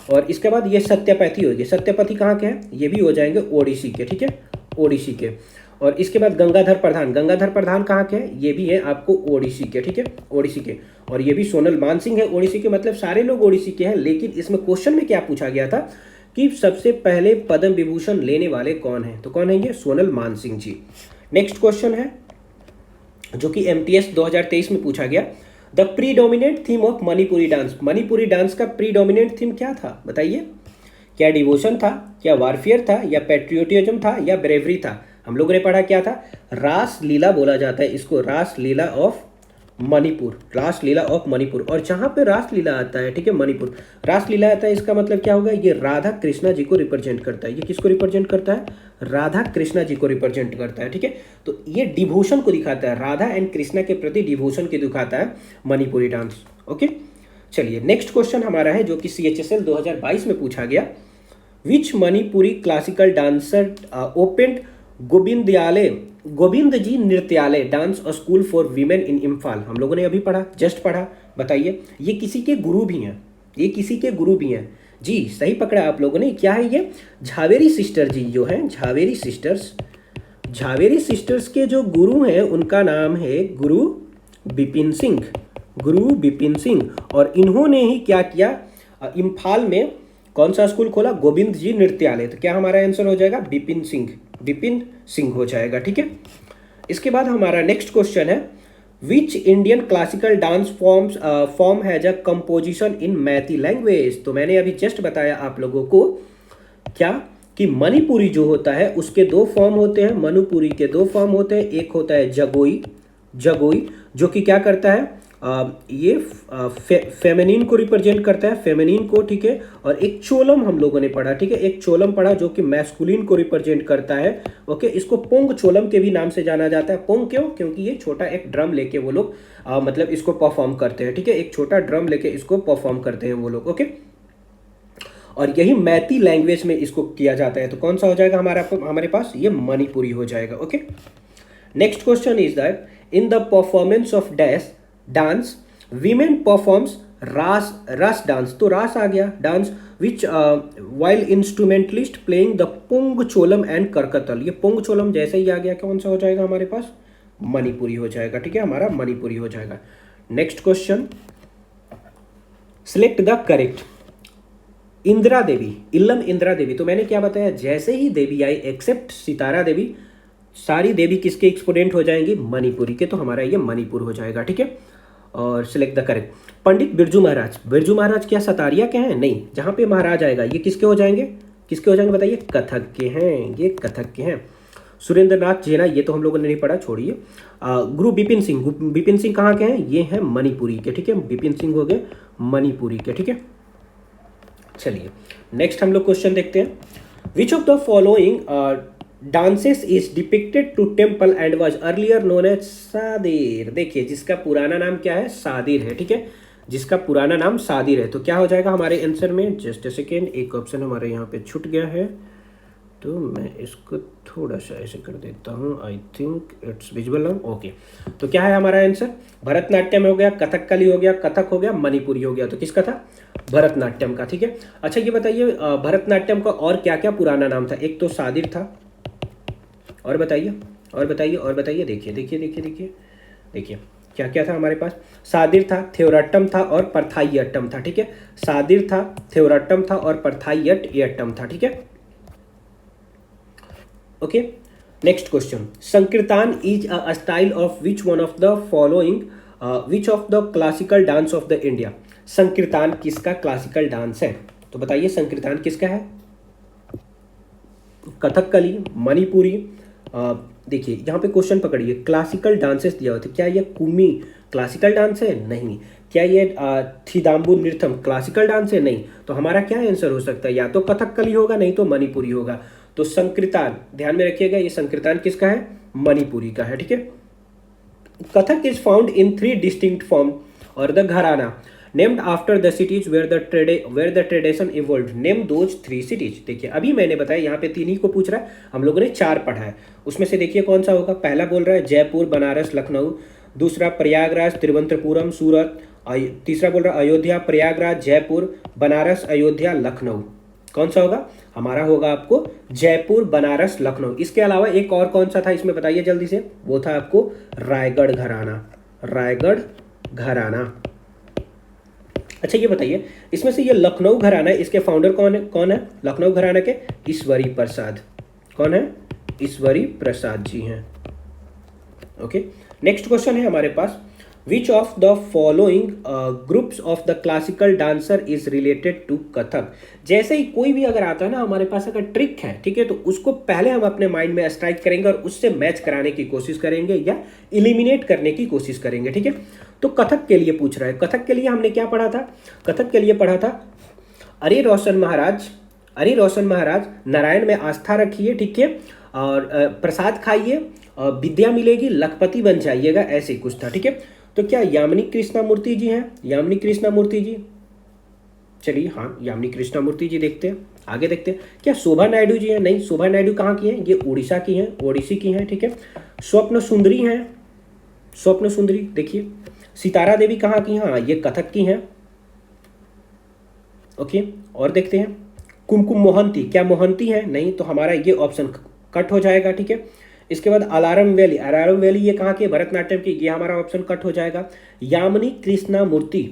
और इसके बाद ये सत्यपति हो गए, सत्यपति कहाँ के हैं, ये भी हो जाएंगे ओडिसी के। ठीक है, ओडिसी के। और इसके बाद गंगाधर प्रधान कहाँ के हैं, ये भी है आपको ओडिसी के। ठीक है, ओडिसी के। और ये भी सोनल मानसिंह है ओडिसी के, मतलब सारे लोग ओडिसी के हैं। लेकिन इसमें क्वेश्चन में क्या पूछा गया था कि सबसे पहले पद्म विभूषण लेने वाले कौन है, तो कौन है ये, सोनल मानसिंह जी। नेक्स्ट क्वेश्चन है जो कि MTS 2023 में पूछा गया, the predominant theme of Manipuri dance, Manipuri dance का प्रीडोमिनेंट थीम क्या था बताइए। क्या डिवोशन था, क्या वारफेयर था, या पैट्रियोटिज्म था, या ब्रेवरी था। हम लोगों ने पढ़ा क्या था, रास लीला बोला जाता है इसको, रास लीला ऑफ मणिपुर, रास लीला ऑफ मणिपुर। और जहाँ पे रास लीला आता है, ठीक है, मणिपुर रास लीला आता है, इसका मतलब क्या होगा, ये राधा कृष्णा जी को रिप्रेजेंट करता है। ये किसको रिप्रेजेंट करता है, राधा कृष्णा जी को रिप्रेजेंट करता है। ठीक है, तो ये डिवोशन को दिखाता है, राधा एंड कृष्णा के प्रति डिवोशन को दिखाता है मणिपुरी डांस। ओके, चलिए नेक्स्ट क्वेश्चन हमारा है जो कि CHSL 2022 में पूछा गया, which Manipuri classical dancer opened Govind ji Nrityalaya dance school for women in Imphal. हम लोगों ने अभी पढ़ा, जस्ट पढ़ा, बताइए। ये किसी के गुरु भी हैं, ये किसी के गुरु भी हैं जी, सही पकड़ा आप लोगों ने। क्या है ये, झावेरी सिस्टर जी जो हैं, झावेरी सिस्टर्स के जो गुरु हैं उनका नाम है गुरु बिपिन सिंह। और इन्होंने ही क्या किया, इम्फाल में कौन सा स्कूल खोला, गोविंद जी नृत्यालय। तो क्या हमारा आंसर हो जाएगा, बिपिन सिंह हो जाएगा। ठीक है, इसके बाद हमारा नेक्स्ट क्वेश्चन है, which Indian classical dance form has a composition in Meitei language. तो मैंने अभी जस्ट बताया आप लोगों को क्या कि मणिपुरी जो होता है उसके 2 फॉर्म होते हैं, मणिपुरी के 2 फॉर्म होते हैं। एक होता है जगोई जो कि क्या करता है, ये फेमिनिन को रिप्रेजेंट करता है, फेमिनिन को, ठीक है। और एक चोलम हम लोगों ने पढ़ा, ठीक है, एक चोलम पढ़ा जो कि मैस्कुलिन को रिप्रेजेंट करता है। ओके, इसको पोंग चोलम के भी नाम से जाना जाता है। पोंग क्यों? क्योंकि ये छोटा एक ड्रम लेके वो लोग मतलब इसको परफॉर्म करते हैं, ठीक है, एक छोटा ड्रम लेके इसको परफॉर्म करते हैं वो लोग। ओके, और यही मैती लैंग्वेज में इसको किया जाता है। तो कौन सा हो जाएगा हमारे पास? ये मणिपुरी हो जाएगा। Okay, next question is that in the performance of dash dance women performs Raas dance. तो रास आ गया, dance which while instrumentalist playing the Pung Cholom and Kartal. ये पुंग चोलम जैसे ही आ गया, कौन सा हो जाएगा हमारे पास? मणिपुरी हो जाएगा, ठीक है, हमारा मणिपुरी हो जाएगा। Next question, select the correct. Indira Devi, Elam Indira Devi. तो मैंने क्या बताया, जैसे ही देवी आई एक्सेप्ट सितारा देवी, सारी देवी किसके एक्सपोनेंट हो जाएंगी? मणिपुरी के। तो हमारा ये मणिपुर हो जाएगा, ठीक है। और select the correct. Pandit Birju Maharaj, Birju Maharaj क्या सतारिया के हैं? नहीं, जहां पे महाराज आएगा ये किसके हो जाएंगे? किसके हो जाएंगे बताइए? कथक के हैं, ये कथक के हैं। सुरेंद्र नाथ जेना, ये तो हम लोगों ने नहीं पढ़ा, छोड़िए। गुरु बिपिन सिंह, बिपिन सिंह कहाँ के हैं? ये हैं मणिपुरी के, ठीक है, बिपिन सिंह हो गए मणिपुरी के, ठीक है। चलिए नेक्स्ट हम लोग क्वेश्चन देखते हैं। Which of the following dances is depicted to temple and was earlier known as Sadir. देखिए जिसका पुराना नाम क्या है? सादिर है, ठीक है, जिसका पुराना नाम सादिर है। तो क्या हो जाएगा हमारे आंसर में? जस्ट अ सेकेंड, एक ऑप्शन हमारे यहाँ पे छूट गया है, तो मैं इसको थोड़ा सा ऐसे कर देता हूँ। I think it's visible now. Okay, तो क्या है हमारा आंसर? भरतनाट्यम हो गया, कथकली हो गया, कथक हो गया, मणिपुरी हो गया। तो किसका था? भरतनाट्यम का, ठीक है। अच्छा ये बताइए भरतनाट्यम का और क्या क्या पुराना नाम था? एक तो सादिर था, और बताइए, और बताइए, और बताइए। देखिए देखिए देखिए देखिए देखिए क्या क्या था हमारे पास? सादिर था, थेवरट्टम था और परथाईयट्टम था, ठीक है। सादिर था, थेवरट्टम था और परथाईयट्टम था, ठीक है। ओके, नेक्स्ट क्वेश्चन, संकीर्तन is a style of which one of the following, which of the classical dance of the India. संकीर्तन किसका क्लासिकल डांस है? तो बताइए संकीर्तन किसका है? कथकली, मणिपुरी। देखिए यहाँ पे क्वेश्चन पकड़िए, क्लासिकल डांसेस दिया हुआ था, क्या ये कुमी क्लासिकल डांस है? नहीं। क्या ये थिदाम्बु नृत्यम क्लासिकल डांस है? नहीं। तो हमारा क्या आंसर हो सकता है? या तो कथकली होगा, नहीं तो मणिपुरी होगा। तो संकीर्तन ध्यान में रखिएगा, ये संकीर्तन किसका है? मणिपुरी का है, ठीक है। Kathak is found in 3 distinct form और the gharana named after the cities where the tradition evolve. Name those 3 cities. देखिए अभी मैंने बताया यहाँ पे 3 ही को पूछ रहा है, हम लोगों ने 4 पढ़ा है, उसमें से देखिए कौन सा होगा। पहला बोल रहा है जयपुर, बनारस, लखनऊ। दूसरा प्रयागराज, तिरुवनंतपुरम, सूरत। तीसरा बोल रहा है अयोध्या, प्रयागराज, जयपुर, बनारस, अयोध्या, लखनऊ। कौन सा होगा? हमारा होगा आपको जयपुर, बनारस, लखनऊ। इसके अलावा एक और कौन सा था इसमें बताइए जल्दी से? वो था आपको रायगढ़ घराना, रायगढ़ घराना। अच्छा ये बताइए इसमें से ये लखनऊ घराना है, इसके फाउंडर कौन है? लखनऊ घराना के ईश्वरी प्रसाद। कौन है? ईश्वरी प्रसाद जी हैं। ओके, नेक्स्ट क्वेश्चन है हमारे पास, which of the following groups of the classical dancer is related to Kathak. जैसे ही कोई भी अगर आता है ना हमारे पास अगर ट्रिक है, ठीक है, तो उसको पहले हम अपने माइंड में स्ट्राइक करेंगे और उससे मैच कराने की कोशिश करेंगे या इलिमिनेट करने की कोशिश करेंगे, ठीक है। तो कथक के लिए पूछ रहा है, कथक के लिए हमने क्या पढ़ा था? कथक के लिए पढ़ा था अरे रोशन महाराज, अरे रोशन महाराज, नारायण में आस्था रखिए, ठीक है, और प्रसाद खाइए, विद्या मिलेगी, लखपति बन जाइएगा, ऐसे कुछ था, ठीक है। तो क्या यामिनी कृष्णामूर्ति जी हैं? यामिनी कृष्णामूर्ति जी, चलिए हाँ यामिनी कृष्णामूर्ति जी देखते हैं, आगे देखते हैं। क्या शोभा नायडू जी हैं? नहीं, शोभा नायडू कहाँ की हैं? ये उड़ीसा की हैं, ओडिसी की हैं, ठीक है। स्वप्न सुंदरी हैं, स्वप्न सुंदरी देखिए। सितारा देवी कहाँ की? हाँ ये कथक की हैं। ओके, और देखते हैं कुमकुम मोहंती, क्या मोहंती हैं? नहीं, तो हमारा ये ऑप्शन कट हो जाएगा, ठीक है। इसके बाद अलारम वैली, अलारम वैली ये कहाँ की? भरतनाट्यम की, ये हमारा ऑप्शन कट हो जाएगा। यामिनी कृष्णामूर्ति,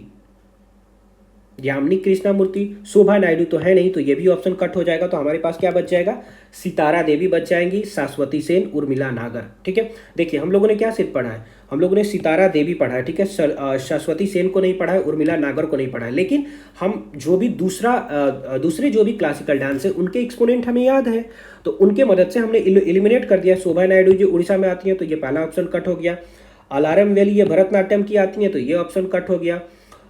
यामिनी कृष्णामूर्ति, शोभा नायडू तो है नहीं, तो ये भी ऑप्शन कट हो जाएगा। तो हमारे पास क्या बच जाएगा? सितारा देवी बच जाएंगी, शाश्वती सेन, उर्मिला नागर, ठीक है। देखिए हम लोगों ने क्या सिर्फ पढ़ा है? हम लोगों ने सितारा देवी पढ़ा है, ठीक है, शाश्वती सेन को नहीं पढ़ा है, उर्मिला नागर को नहीं पढ़ा है। लेकिन हम जो भी दूसरे जो भी क्लासिकल डांस है उनके एक्सपोनेंट हमें याद है, तो उनके मदद से हमने एलिमिनेट कर दिया। शोभा नायडू जी उड़ीसा में आती हैं, तो ये पहला ऑप्शन कट हो गया। अलार्म वैली ये भरतनाट्यम की आती हैं, तो ये ऑप्शन कट हो गया।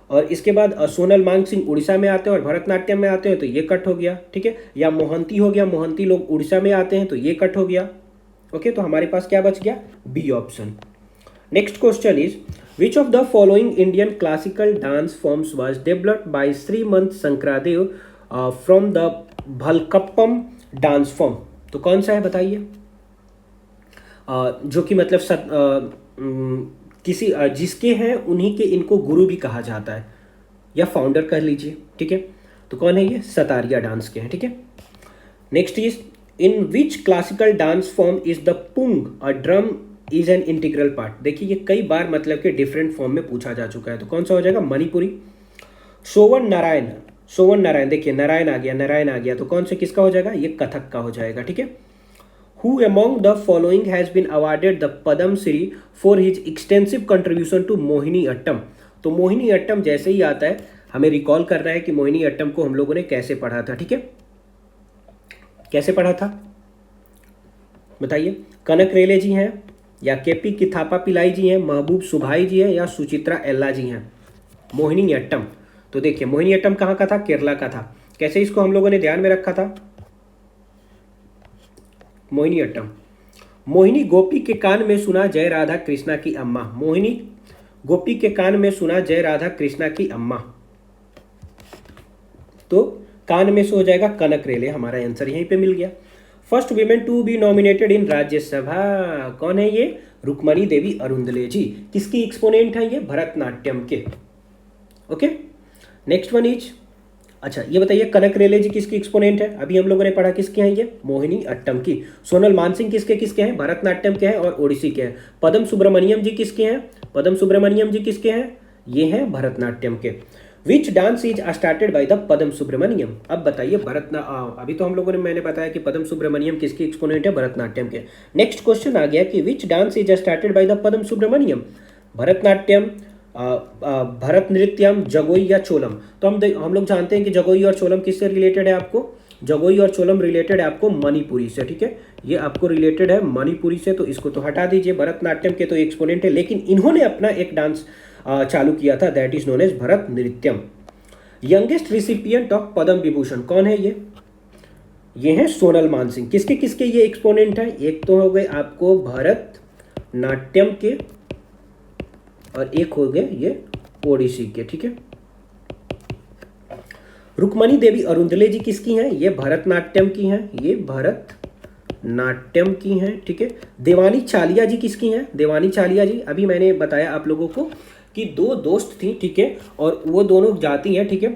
और इसके बाद सोनल मानसिंह उड़ीसा में आते हैं और भरतनाट्यम में आते हैं, तो ये कट हो गया, ठीक है। या मोहंती हो गया, मोहंती लोग उड़ीसा में आते हैं, तो ये कट हो गया। ओके, तो हमारे पास क्या बच गया, B option. Next question is which of the following Indian classical dance forms was developed by Srimanta Sankardev from the Bhalkappam dance form. तो कौन सा है बताइए, जो कि मतलब किसी जिसके हैं उन्हीं के इनको गुरु भी कहा जाता है, या फाउंडर कह लीजिए, ठीक है। तो कौन है ये, सतारिया डांस के हैं, ठीक है। Next is in which classical dance form is the Pung a drum is an integral part. देखिए ये कई बार मतलब के डिफरेंट फॉर्म में पूछा जा चुका है, तो कौन सा हो जाएगा, मणिपुरी। सोवन नारायण, सोवन नारायण, देखिए नारायण आ गया, नारायण आ गया, तो कौन से किसका हो जाएगा, ये कथक का हो जाएगा, ठीक है। Who among the following has been awarded the Padam Shri for his extensive contribution to Mohini Attam. तो मोहिनी अट्टम जैसे ही आता है हमें रिकॉल करना है कि मोहिनी अट्टम को हम लोगों ने कैसे पढ़ा था, ठीक है, कैसे पढ़ा था बताइए। कनक रेले जी हैं, या केपी किथापा पिलाई जी हैं, महबूब सुभाई जी हैं, या सुचित्रा एल्ला जी हैं। मोहिनी अट्टम, तो देखिए मोहिनी अट्टम कहाँ का था, केरला का था। कैसे इसको हम लोगों ने ध्यान में रखा था, मोहिनी अट्टम। मोहिनी गोपी के कान में सुना जय राधा कृष्णा की अम्मा। मोहिनी गोपी के कान में सुना जय राधा कृष्णा की अम्मा, तो कान में से हो जाएगा कनक रेले, हमारा आंसर यहीं पे मिल गया। First women to be nominated in Rajya Sabha, कौन है ये, रुक्मणी देवी अरुंदले जी। किसकी एक्सपोनेंट है ये, भरतनाट्यम के। ओके, नेक्स्ट वन इज, अच्छा ये बताइए कनक रेले जी किसकी एक्सपोनेंट है, अभी हम लोगों ने पढ़ा किसके हैं ये, मोहिनी अट्टम की। सोनल मानसिंह किसके किसके हैं, भरतनाट्यम के हैं और ओडिसी के हैं। पदम सुब्रमण्यम जी किसके हैं, पदम सुब्रमण्यम जी किसके हैं, ये हैं भरतनाट्यम के। Which dance is started by the Padma Subrahmanyam. अब बताइए अभी तो हम लोगों ने, मैंने बताया कि पदम सुब्रमण्यम किसकी एक्सपोनेंट है, भरतनाट्यम के। नेक्स्ट क्वेश्चन आ गया कि which dance is started by the Padma Subrahmanyam, Bharatanatyam, Bharat Nrityam, Jagoi या चोलम। तो हम लोग जानते हैं कि जगोई और चोलम किससे रिलेटेड है, आपको जगोई और चोलम रिलेटेड है आपको मणिपुरी से, ठीक है, ये आपको रिलेटेड है मणिपुरी से, तो इसको तो हटा दीजिए। भरतनाट्यम के तो एक्सपोनेंट है, लेकिन इन्होंने अपना एक डांस चालू किया था, that is known as Bharat Nrityam. Youngest recipient of Padma Vibhushan कौन है ये हैं सोनल मानसिंह। किसके किसके ये एक्सपोनेंट है, एक तो हो गए आपको भरत नाट्यम के और एक हो गए ये ओडिसी के, ठीक है। रुक्मणी देवी अरुंदले जी किसकी हैं, ये भरतनाट्यम की हैं, ये भरतनाट्यम की हैं, ठीक है। देवानी चालिया जी किसकी हैं, देवानी चालिया जी, अभी मैंने बताया आप लोगों को कि दो दोस्त थी, ठीक है, और वो दोनों जाती हैं, ठीक है,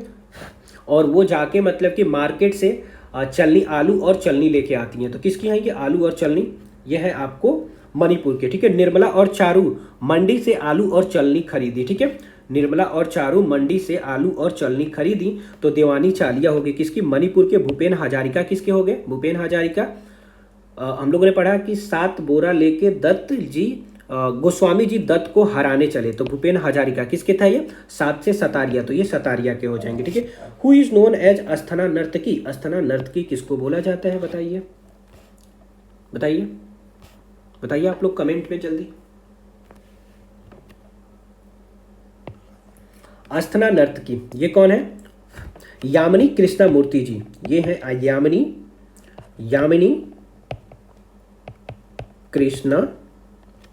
और वो जाके मतलब कि मार्केट से चलनी, आलू और चलनी लेके आती हैं। तो किसकी हैं ये, आलू और चलनी, ये है आपको मणिपुर के, ठीक है। निर्मला और चारू मंडी से आलू और चलनी खरीदी, ठीक है, निर्मला और चारू मंडी से आलू और चलनी खरीदी, तो देवानी चालिया हो गई किसकी, मणिपुर के। भूपेन हजारिका किसके हो गए, भूपेन हजारिका, हम लोगों ने पढ़ा कि 7 बोरा लेके दत्त जी गोस्वामी जी दत्त को हराने चले, तो भूपेन हजारिका किसके था ये, 7 से सतारिया, तो ये सतारिया के हो जाएंगे, ठीक है। हु इज नोन एज अस्थना नर्तकी, अस्थना नर्तकी किसको बोला जाता है, बताइए बताइए बताइए आप लोग कमेंट में जल्दी। अस्थना नर्तकी ये कौन है, यामिनी कृष्णा मूर्ति जी, ये है यामिनी कृष्णा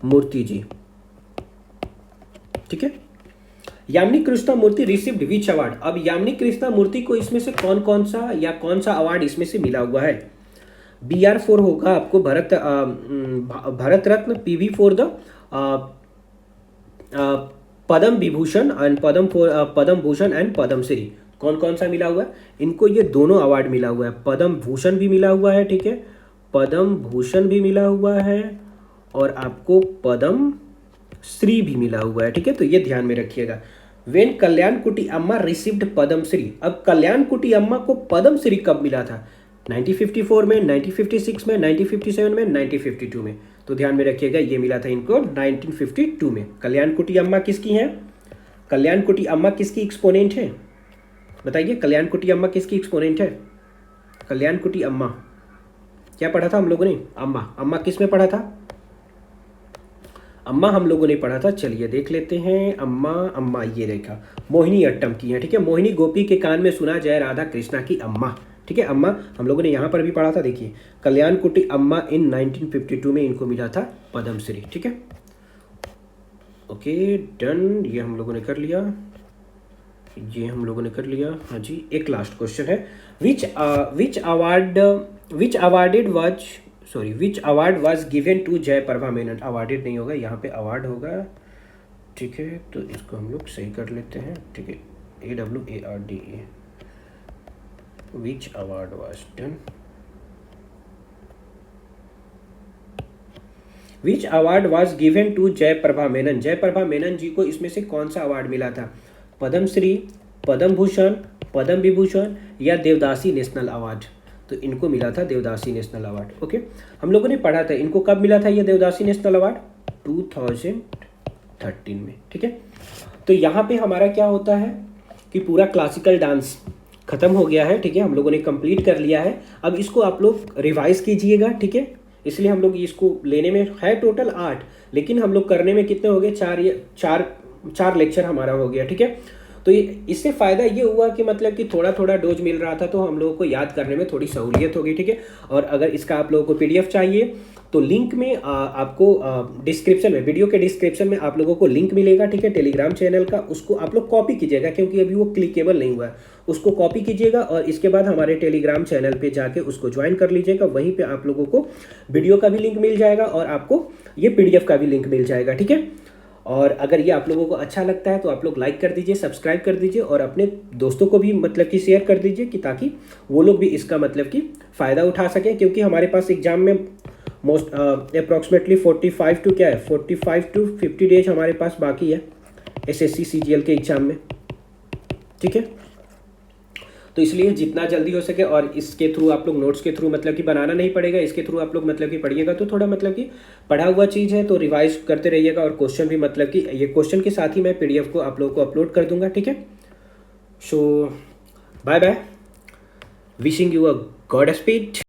मूर्ति जी, ठीक है। यामिनी कृष्णा मूर्ति रिसीव्ड विच अवार्ड। अब यामिनी कृष्णा मूर्ति को इसमें से कौन सा या कौन सा अवार्ड इसमें से मिला हुआ है, BR4 होगा आपको Bharat Ratna, PV for the Padma Vibhushan and Padma Bhushan and Padma Shri. कौन कौन सा मिला हुआ है इनको, ये दोनों अवार्ड मिला हुआ है, पद्म भूषण भी मिला हुआ है, ठीक है, पद्म भूषण भी मिला हुआ है और आपको पद्म श्री भी मिला हुआ है, ठीक है। तो ये ध्यान में रखिएगा। वेन कल्याण कुटी अम्मा रिसीव्ड पद्म श्री। अब कल्याण कुटी अम्मा को पद्म श्री कब मिला था, 1954 में, 1956 में, 1957 में, 1952 में। तो ध्यान में रखिएगा ये मिला था इनको 1952 में। कल्याण कुटी अम्मा किसकी हैं, कल्याण कुटी अम्मा किसकी एक्सपोनेंट है, बताइए कल्याण कुटी अम्मा किसकी एक्सपोनेंट है। कल्याण कुटी अम्मा क्या पढ़ा था हम लोगों ने, अम्मा किस में पढ़ा था, अम्मा हम लोगों ने पढ़ा था, चलिए देख लेते हैं। अम्मा अम्मा ये देखा, मोहिनी अट्टम की है, ठीक है। मोहिनी गोपी के कान में सुना जय राधा कृष्णा की अम्मा, ठीक है। अम्मा हम लोगों ने यहाँ पर भी पढ़ा था, देखिए कल्याण कुटी अम्मा इन 1952 में इनको मिला था पद्मश्री, ठीक है। ओके डन, ये हम लोगों ने कर लिया, ये हम लोगों ने कर लिया। हाँ जी, एक लास्ट क्वेश्चन है, which award was given to Jayaprabha Menon. Awarded नहीं होगा, यहाँ पे अवार्ड होगा, ठीक है। तो इसको हम लोग सही कर लेते हैं, ठीक है। AWARD, which award was done, which award was given to Jayaprabha Menon. Jayaprabha Menon ji को इसमें से कौन सा अवार्ड मिला था? पद्मश्री, पद्म भूषण, पद्म विभूषण या देवदासी नेशनल अवार्ड। तो इनको मिला था देवदासी नेशनल अवार्ड। ओके, हम लोगों ने पढ़ा था इनको कब मिला था ये देवदासी नेशनल अवार्ड, 2013 में, ठीक है। तो यहाँ पे हमारा क्या होता है कि पूरा क्लासिकल डांस खत्म हो गया है, ठीक है। हम लोगों ने कंप्लीट कर लिया है। अब इसको आप लोग रिवाइज कीजिएगा, ठीक है। इसलिए हम लोग इसको लेने में है टोटल 8, लेकिन हम लोग करने में कितने हो गए, चार लेक्चर हमारा हो गया, ठीक है। तो इससे फ़ायदा ये हुआ कि मतलब कि थोड़ा थोड़ा डोज मिल रहा था, तो हम लोगों को याद करने में थोड़ी सहूलियत होगी, ठीक है। और अगर इसका आप लोगों को PDF चाहिए तो लिंक में आपको डिस्क्रिप्शन में, वीडियो के डिस्क्रिप्शन में आप लोगों को लिंक मिलेगा, ठीक है, टेलीग्राम चैनल का। उसको आप लोग कॉपी कीजिएगा, क्योंकि अभी वो क्लिकेबल नहीं हुआ है। उसको कॉपी कीजिएगा और इसके बाद हमारे टेलीग्राम चैनल पे जाके उसको ज्वाइन कर लीजिएगा। वहीं पे आप लोगों को वीडियो का भी लिंक मिल जाएगा और आपको ये PDF का भी लिंक मिल जाएगा, ठीक है। और अगर ये आप लोगों को अच्छा लगता है तो आप लोग लाइक कर दीजिए, सब्सक्राइब कर दीजिए और अपने दोस्तों को भी मतलब कि शेयर कर दीजिए, कि ताकि वो लोग भी इसका मतलब कि फ़ायदा उठा सकें। क्योंकि हमारे पास एग्ज़ाम में मोस्ट अप्रॉक्सीमेटली 45 टू 50 डेज हमारे पास बाकी है SSC CGL के एग्ज़ाम में, ठीक है। तो इसलिए जितना जल्दी हो सके, और इसके थ्रू आप लोग नोट्स के थ्रू मतलब कि बनाना नहीं पड़ेगा, इसके थ्रू आप लोग मतलब कि पढ़िएगा तो थोड़ा मतलब कि पढ़ा हुआ चीज़ है तो रिवाइज करते रहिएगा। और क्वेश्चन भी मतलब कि ये क्वेश्चन के साथ ही मैं PDF को आप लोगों को अपलोड कर दूंगा, ठीक है। So bye bye, wishing you a god speed.